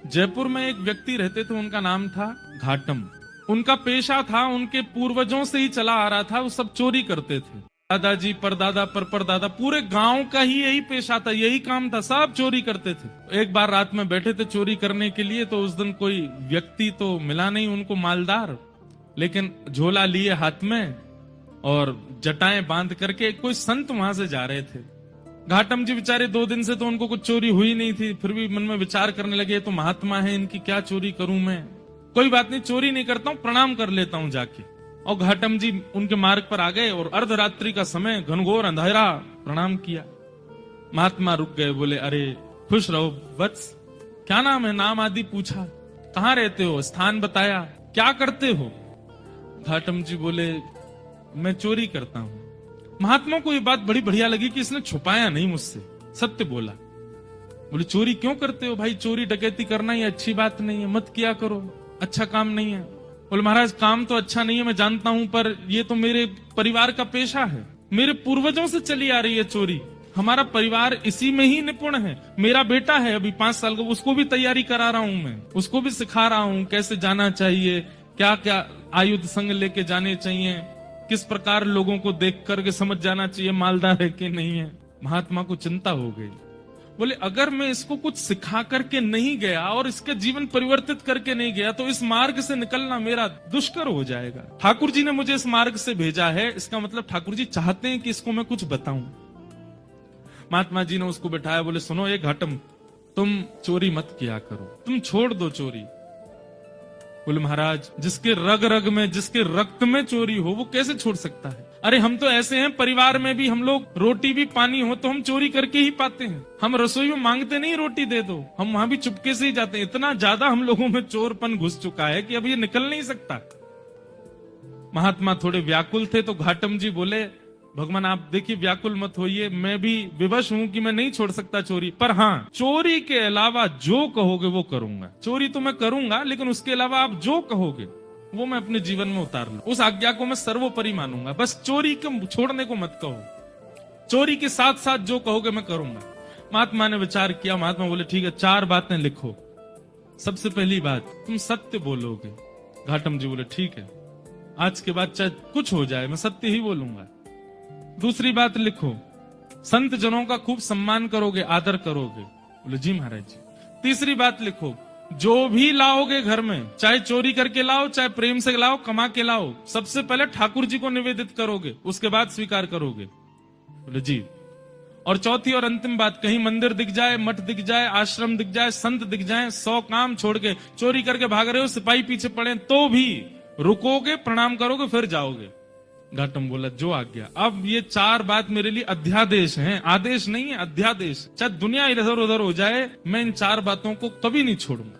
जयपुर में एक व्यक्ति रहते थे, उनका नाम था घाटम। उनका पेशा था, उनके पूर्वजों से ही चला आ रहा था, वो सब चोरी करते थे। दादाजी, परदादा, परदादा, पूरे गांव का ही यही पेशा था, यही काम था, सब चोरी करते थे। एक बार रात में बैठे थे चोरी करने के लिए, तो उस दिन कोई व्यक्ति तो मिला नहीं उनको मालदार, लेकिन झोला लिए हाथ में और जटाएं बांध करके कोई संत वहां से जा रहे थे। घाटम जी बेचारे 2 दिन से तो उनको कुछ चोरी हुई नहीं थी, फिर भी मन में विचार करने लगे, तो महात्मा है, इनकी क्या चोरी करूं मैं, कोई बात नहीं, चोरी नहीं करता हूं, प्रणाम कर लेता हूं जाके। और घाटम जी उनके मार्ग पर आ गए और अर्धरात्रि का समय, घनघोर अंधेरा, प्रणाम किया। महात्मा रुक गए, बोले अरे खुश रहो वत्स, क्या नाम है, नाम आदि पूछा, कहाँ रहते हो, स्थान बताया, क्या करते हो। घाटम जी बोले मैं चोरी करता हूं। महात्मा को ये बात बड़ी बढ़िया लगी कि इसने छुपाया नहीं मुझसे, सत्य बोला। बोले चोरी क्यों करते हो भाई, चोरी डकैती करना ये अच्छी बात नहीं है, मत किया करो, अच्छा काम नहीं है। बोले महाराज काम तो अच्छा नहीं है मैं जानता हूं, पर ये तो मेरे परिवार का पेशा है, मेरे पूर्वजों से चली आ रही है चोरी, हमारा परिवार इसी में ही निपुण है। मेरा बेटा है अभी 5 साल का, उसको भी तैयारी करा रहा हूं मैं, उसको भी सिखा रहा हूं कैसे जाना चाहिए, क्या क्या आयुध संग लेके जाने चाहिए, किस प्रकार लोगों को देख करके समझ जाना चाहिए मालदार है कि नहीं है। महात्मा को चिंता हो गई। बोले अगर मैं इसको कुछ सिखा करके नहीं गया और इसके जीवन परिवर्तित करके नहीं गया, तो इस मार्ग से निकलना मेरा दुष्कर हो जाएगा। ठाकुर जी ने मुझे इस मार्ग से भेजा है, इसका मतलब ठाकुर जी चाहते हैं कि इसको मैं कुछ बताऊं। महात्मा जी ने उसको बैठाया, बोले सुनो ये घाटम, तुम चोरी मत किया करो, तुम छोड़ दो चोरी। बोले महाराज जिसके रग रग में, जिसके रक्त में चोरी हो, वो कैसे छोड़ सकता है। अरे हम तो ऐसे हैं, परिवार में भी हम लोग रोटी भी पानी हो तो हम चोरी करके ही पाते हैं, हम रसोई में मांगते नहीं रोटी दे दो, हम वहां भी चुपके से ही जाते हैं। इतना ज्यादा हम लोगों में चोरपन घुस चुका है कि अब ये निकल नहीं सकता। महात्मा थोड़े व्याकुल थे, तो घाटम जी बोले भगवान आप देखिए व्याकुल मत होइए, मैं भी विवश हूं कि मैं नहीं छोड़ सकता चोरी, पर हाँ चोरी के अलावा जो कहोगे वो करूंगा। चोरी तो मैं करूंगा, लेकिन उसके अलावा आप जो कहोगे वो मैं अपने जीवन में उतार लूं, उस आज्ञा को मैं सर्वोपरि मानूंगा। बस चोरी को छोड़ने को मत कहो, चोरी के साथ साथ जो कहोगे मैं करूंगा। महात्मा ने विचार किया, महात्मा बोले ठीक है 4 बातें लिखो। सबसे पहली बात, तुम सत्य बोलोगे। घाटम जी बोले ठीक है, आज के बाद चाहे कुछ हो जाए मैं सत्य ही बोलूंगा। दूसरी बात लिखो, संत जनों का खूब सम्मान करोगे, आदर करोगे। बोले जी महाराज जी। तीसरी बात लिखो, जो भी लाओगे घर में, चाहे चोरी करके लाओ, चाहे प्रेम से लाओ, कमा के लाओ, सबसे पहले ठाकुर जी को निवेदित करोगे, उसके बाद स्वीकार करोगे। बोले जी। और चौथी और अंतिम बात, कहीं मंदिर दिख जाए, मठ दिख जाए, आश्रम दिख जाए, संत दिख जाए, 100 काम छोड़ के चोरी करके भाग रहे हो, सिपाही पीछे पड़े तो भी रुकोगे, प्रणाम करोगे, फिर जाओगे। घाटम बोला जो आज्ञा। अब ये 4 बात मेरे लिए अध्यादेश हैं, आदेश नहीं है, अध्यादेश। चाहे दुनिया इधर उधर हो जाए, मैं इन 4 बातों को कभी नहीं छोड़ूंगा।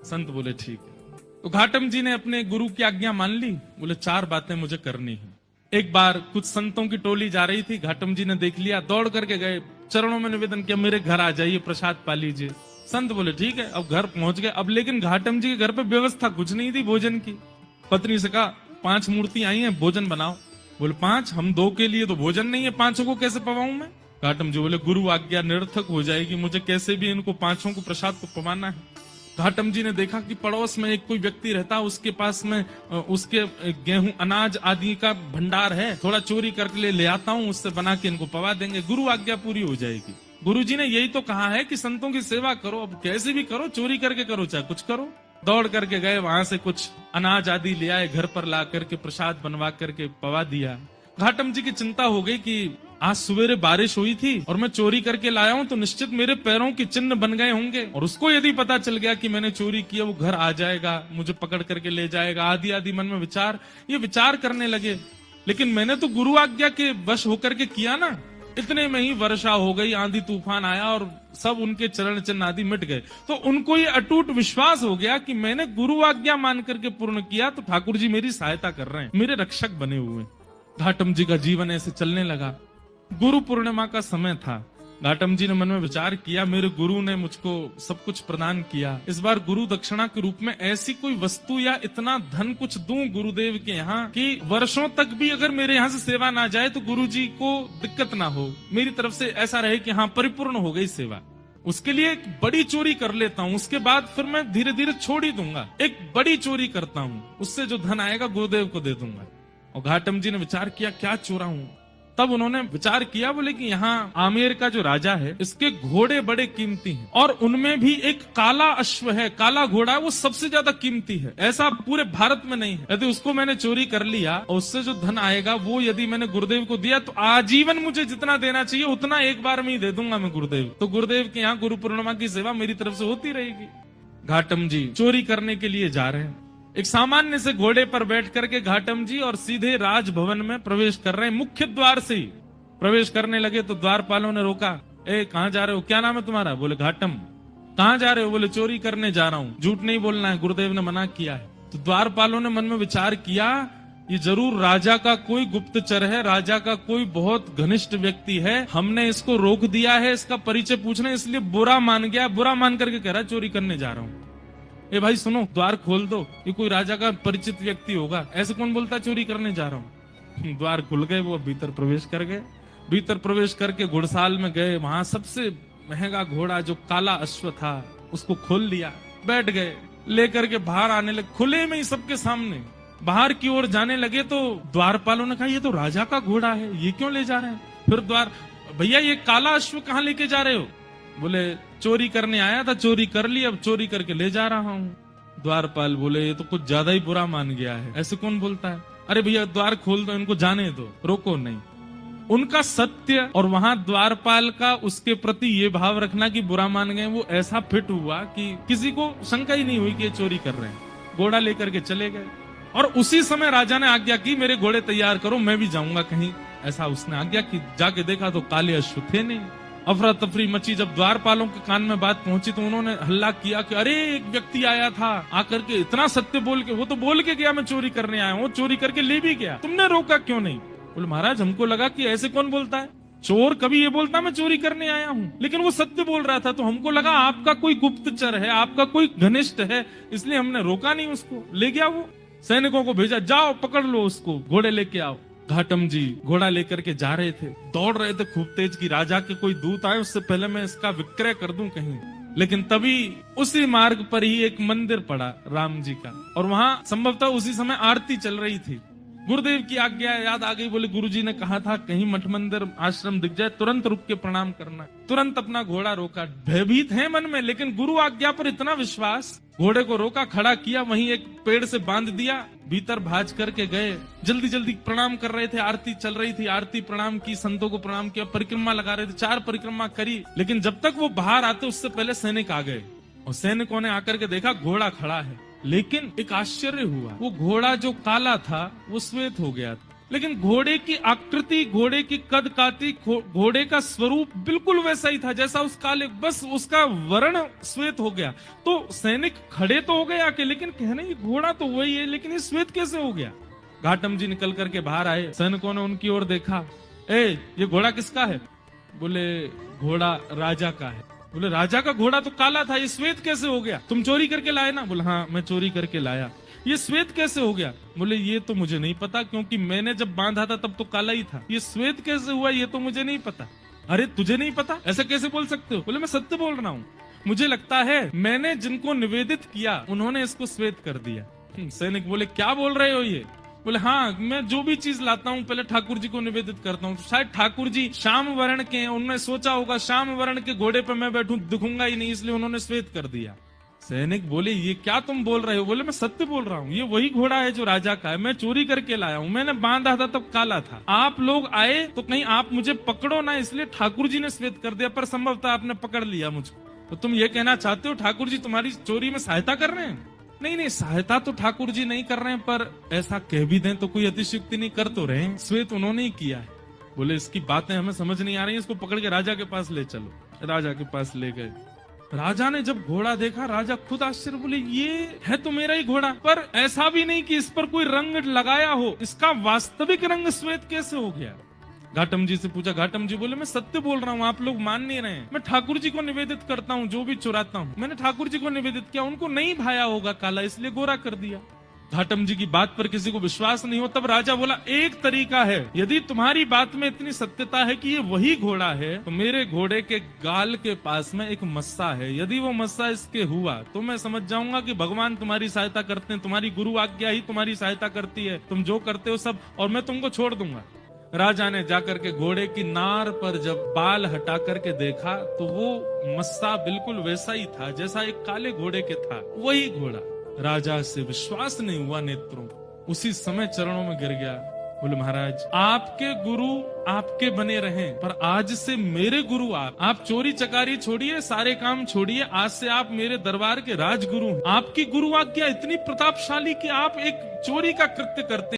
संत बोले ठीक है। तो घाटम जी ने अपने गुरु की आज्ञा मान ली, बोले 4 बातें मुझे करनी है। एक बार कुछ संतों की टोली जा रही थी, घाटम जी ने देख लिया, दौड़ करके गए, चरणों में निवेदन किया मेरे घर आ जाइए, प्रसाद पा लीजिए। संत बोले ठीक है, अब घर पहुंच गए। अब लेकिन घाटम जी के घर पे व्यवस्था कुछ नहीं थी भोजन की। पत्नी से कहा 5 मूर्ति आई हैं, भोजन बनाओ। बोले 5, हम 2 के लिए तो भोजन नहीं है, 5 को कैसे पवाऊं मैं। घाटम जी बोले गुरु आज्ञा निरर्थक हो जाएगी, मुझे कैसे भी इनको 5 को प्रसाद को पवाना है। घाटम जी ने देखा कि पड़ोस में एक कोई व्यक्ति रहता, उसके पास में उसके गेहूं अनाज आदि का भंडार है, थोड़ा चोरी करके ले आता हूं, उससे बना के इनको पवा देंगे, गुरु आज्ञा पूरी हो जाएगी। गुरु जी ने यही तो कहा है कि संतों की सेवा करो, अब कैसे भी करो, चोरी करके करो चाहे कुछ करो। दौड़ करके गए, वहां से कुछ अनाज आदि ले आए, घर पर ला करके प्रसाद बनवा करके पवा दिया। घाटम जी की चिंता हो गई कि आज सवेरे बारिश हुई थी और मैं चोरी करके लाया हूं, तो निश्चित मेरे पैरों के चिन्ह बन गए होंगे, और उसको यदि पता चल गया कि मैंने चोरी किया, वो घर आ जाएगा, मुझे पकड़ करके ले जाएगा, आदि आदि मन में ये विचार करने लगे। लेकिन मैंने तो गुरु आज्ञा के वश होकर के किया ना। इतने में ही वर्षा हो गई, आंधी तूफान आया और सब उनके चरण चिन्ह आदि मिट गए। तो उनको ये अटूट विश्वास हो गया कि मैंने गुरु आज्ञा मान करके पूर्ण किया, तो ठाकुर जी मेरी सहायता कर रहे हैं, मेरे रक्षक बने हुए। घाटम जी का जीवन ऐसे चलने लगा। गुरु पूर्णिमा का समय था। घाटम जी ने मन में विचार किया, मेरे गुरु ने मुझको सब कुछ प्रदान किया, इस बार गुरु दक्षिणा के रूप में ऐसी कोई वस्तु या इतना धन कुछ दूं गुरुदेव के यहाँ कि वर्षों तक भी अगर मेरे यहाँ से सेवा ना जाए तो गुरु जी को दिक्कत ना हो, मेरी तरफ से ऐसा रहे कि हाँ परिपूर्ण हो गई सेवा। उसके लिए एक बड़ी चोरी कर लेता हूँ, उसके बाद फिर मैं धीरे धीरे छोड़ ही दूंगा। एक बड़ी चोरी करता हूँ, उससे जो धन आएगा गुरुदेव को दे दूंगा। और घाटम जी ने विचार किया क्या चोरा हूं। तब उन्होंने विचार किया, बोले कि यहाँ आमेर का जो राजा है इसके घोड़े बड़े कीमती हैं और उनमें भी एक काला अश्व है, काला घोड़ा है, वो सबसे ज्यादा कीमती है, ऐसा पूरे भारत में नहीं है। यदि उसको मैंने चोरी कर लिया और उससे जो धन आएगा वो यदि मैंने गुरुदेव को दिया तो आजीवन मुझे जितना देना चाहिए उतना एक बार में ही दे दूंगा मैं गुरुदेव। तो गुरुदेव के यहाँ गुरु पूर्णिमा की सेवा मेरी तरफ से होती रहेगी। घाटम जी चोरी करने के लिए जा रहे हैं। एक सामान्य से घोड़े पर बैठ करके घाटम जी और सीधे राजभवन में प्रवेश कर रहे हैं। मुख्य द्वार से ही प्रवेश करने लगे तो द्वारपालों ने रोका, ए कहां जा रहे हो, क्या नाम है तुम्हारा? बोले घाटम। कहां जा रहे हो? बोले चोरी करने जा रहा हूं, झूठ नहीं बोलना है, गुरुदेव ने मना किया है। तो द्वारपालों ने मन में विचार किया, ये जरूर राजा का कोई गुप्तचर है, राजा का कोई बहुत घनिष्ठ व्यक्ति है, हमने इसको रोक दिया है, इसका परिचय पूछना इसलिए बुरा मान गया, बुरा मान करके कह रहा है चोरी करने जा रहा हूं। ए भाई सुनो, द्वार खोल दो, ये कोई राजा का परिचित व्यक्ति होगा, ऐसे कौन बोलता चोरी करने जा रहा हूँ। द्वार खुल गए, वो भीतर प्रवेश कर गए। भीतर प्रवेश करके घुड़साल में गए, वहां सबसे महंगा घोड़ा जो काला अश्व था उसको खोल लिया, बैठ गए, लेकर के बाहर आने लगे, खुले में ही सबके सामने बाहर की ओर जाने लगे। तो द्वारपालों ने कहा ये तो राजा का घोड़ा है, ये क्यों ले जा रहे हैं? फिर भैया ये काला अश्व कहाँ लेके जा रहे हो? बोले चोरी करने आया था, चोरी कर ली, अब चोरी करके ले जा रहा हूँ। द्वारपाल बोले ये तो कुछ ज्यादा ही बुरा मान गया है, ऐसे कौन बोलता है? अरे भैया द्वार खोल दो, इनको जाने दो, रोको नहीं। उनका सत्य और वहां द्वारपाल का उसके प्रति ये भाव रखना कि बुरा मान गए, वो ऐसा फिट हुआ कि किसी को शंका ही नहीं हुई कि ये चोरी कर रहे हैं। घोड़ा लेकर के चले गए और उसी समय राजा ने आज्ञा की मेरे घोड़े तैयार करो, मैं भी जाऊंगा कहीं, ऐसा उसने आज्ञा की। जाके देखा तो काले अश्व थे नहीं। अफरा तफरी मची। जब द्वारपालों के कान में बात पहुंची तो उन्होंने हल्ला किया कि अरे एक व्यक्ति आया था, आकर के इतना सत्य बोल के, वो तो बोल के गया मैं चोरी करने आया हूँ, चोरी करके ले भी गया, तुमने रोका क्यों नहीं? बोले महाराज हमको लगा कि ऐसे कौन बोलता है, चोर कभी ये बोलता मैं चोरी करने आया हूँ, लेकिन वो सत्य बोल रहा था तो हमको लगा आपका कोई गुप्तचर है, आपका कोई घनिष्ठ है, इसलिए हमने रोका नहीं उसको, ले गया। वो सैनिकों को भेजा, जाओ पकड़ लो उसको, घोड़े लेके आओ। घाटम जी घोड़ा लेकर के जा रहे थे, दौड़ रहे थे खूब तेज की राजा के कोई दूत आए उससे पहले मैं इसका विक्रय कर दूं कहीं। लेकिन तभी उसी मार्ग पर ही एक मंदिर पड़ा राम जी का, और वहां संभवतः उसी समय आरती चल रही थी। गुरुदेव की आज्ञा याद आ गई, बोले गुरुजी ने कहा था कहीं मठ मंदिर आश्रम दिख जाए तुरंत रुक के प्रणाम करना। तुरंत अपना घोड़ा रोका, भयभीत है मन में लेकिन गुरु आज्ञा पर इतना विश्वास, घोड़े को रोका, खड़ा किया, वहीं एक पेड़ से बांध दिया, भीतर भाज करके गए। जल्दी जल्दी प्रणाम कर रहे थे, आरती चल रही थी, आरती प्रणाम की, संतों को प्रणाम किया, परिक्रमा लगा रहे थे, 4 परिक्रमा करी। लेकिन जब तक वो बाहर आते उससे पहले सैनिक आ गए और सैनिकों ने आकर के देखा घोड़ा खड़ा है, लेकिन एक आश्चर्य हुआ, वो घोड़ा जो काला था वो श्वेत हो गया था। लेकिन घोड़े की आकृति, घोड़े की कद काठी, घोड़े का स्वरूप बिल्कुल वैसा ही था जैसा उस काले, बस उसका वर्ण श्वेत हो गया। तो सैनिक खड़े तो हो गए आके, लेकिन कहने ये घोड़ा तो वही है, लेकिन ये श्वेत कैसे हो गया? घाटम जी निकल करके बाहर आए, सैनिकों ने उनकी ओर देखा, ए ये घोड़ा किसका है? बोले घोड़ा राजा का है। बोले राजा का घोड़ा तो काला था, ये श्वेत कैसे हो गया? तुम चोरी करके लाए ना? बोले हाँ मैं चोरी करके लाया। ये श्वेत कैसे हो गया? बोले ये तो मुझे नहीं पता, क्योंकि मैंने जब बांधा था तब तो काला ही था, ये श्वेत कैसे हुआ ये तो मुझे नहीं पता। अरे तुझे नहीं पता, ऐसा कैसे बोल सकते हो? बोले मैं सत्य बोल रहा हूँ, मुझे लगता है मैंने जिनको निवेदित किया उन्होंने इसको श्वेत कर दिया। सैनिक बोले क्या बोल रहे हो ये? बोले हाँ मैं जो भी चीज लाता हूँ पहले ठाकुर जी को निवेदित करता हूँ, शायद ठाकुर जी श्याम वर्ण के हैं, उन्होंने सोचा होगा श्याम वर्ण के घोड़े पे मैं बैठूं दिखूंगा ही नहीं, इसलिए उन्होंने श्वेत कर दिया। सैनिक बोले ये क्या तुम बोल रहे हो? बोले मैं सत्य बोल रहा हूँ, ये वही घोड़ा है जो राजा का है, मैं चोरी करके लाया हूँ, मैंने बांधा था तब काला था, आप लोग आए तो कहीं आप मुझे पकड़ो ना, इसलिए ठाकुर जी ने श्वेत कर दिया, पर संभवतः आपने पकड़ लिया मुझको। तो तुम ये कहना चाहते हो ठाकुर जी तुम्हारी चोरी में सहायता कर रहे हैं? नहीं नहीं, सहायता तो ठाकुर जी नहीं कर रहे हैं, पर ऐसा कह भी दें तो कोई अतिशयोक्ति नहीं कर तो रहे हैं, श्वेत उन्होंने ही किया है। बोले इसकी बातें हमें समझ नहीं आ रही, इसको पकड़ के राजा के पास ले चलो। राजा के पास ले गए। राजा ने जब घोड़ा देखा, राजा खुद आश्चर्य, बोले ये है तो मेरा ही घोड़ा, पर ऐसा भी नहीं कि इस पर कोई रंग लगाया हो, इसका वास्तविक रंग श्वेत कैसे हो गया? घाटम जी से पूछा, घाटम जी बोले मैं सत्य बोल रहा हूँ, आप लोग मान नहीं रहे हैं, मैं ठाकुर जी को निवेदित करता हूँ, जो भी चुराता हूँ मैंने ठाकुर जी को निवेदित किया, उनको नहीं भाया होगा काला, इसलिए गोरा कर दिया। घाटम जी की बात पर किसी को विश्वास नहीं हो, तब राजा बोला एक तरीका है, यदि तुम्हारी बात में इतनी सत्यता है कि ये वही घोड़ा है, तो मेरे घोड़े के गाल के पास में एक मस्सा है, यदि वो मस्सा इसके हुआ तो मैं समझ जाऊंगा कि भगवान तुम्हारी सहायता करते हैं, तुम्हारी गुरु आज्ञा ही तुम्हारी सहायता करती है, तुम जो करते हो सब, और मैं तुमको छोड़ दूंगा। राजा ने जाकर के घोड़े की नार पर जब बाल हटा करके देखा तो वो मस्सा बिल्कुल वैसा ही था जैसा एक काले घोड़े के था, वही घोड़ा। राजा से विश्वास नहीं हुआ नेत्रों, उसी समय चरणों में गिर गया। बोले महाराज आपके गुरु आपके बने रहें, पर आज से मेरे गुरु आप चोरी चकारी छोड़िए, सारे काम छोड़िए, आज से आप मेरे दरबार के राजगुरु हैं। आपकी गुरु आज्ञा इतनी प्रतापशाली कि आप एक चोरी का कृत्य करते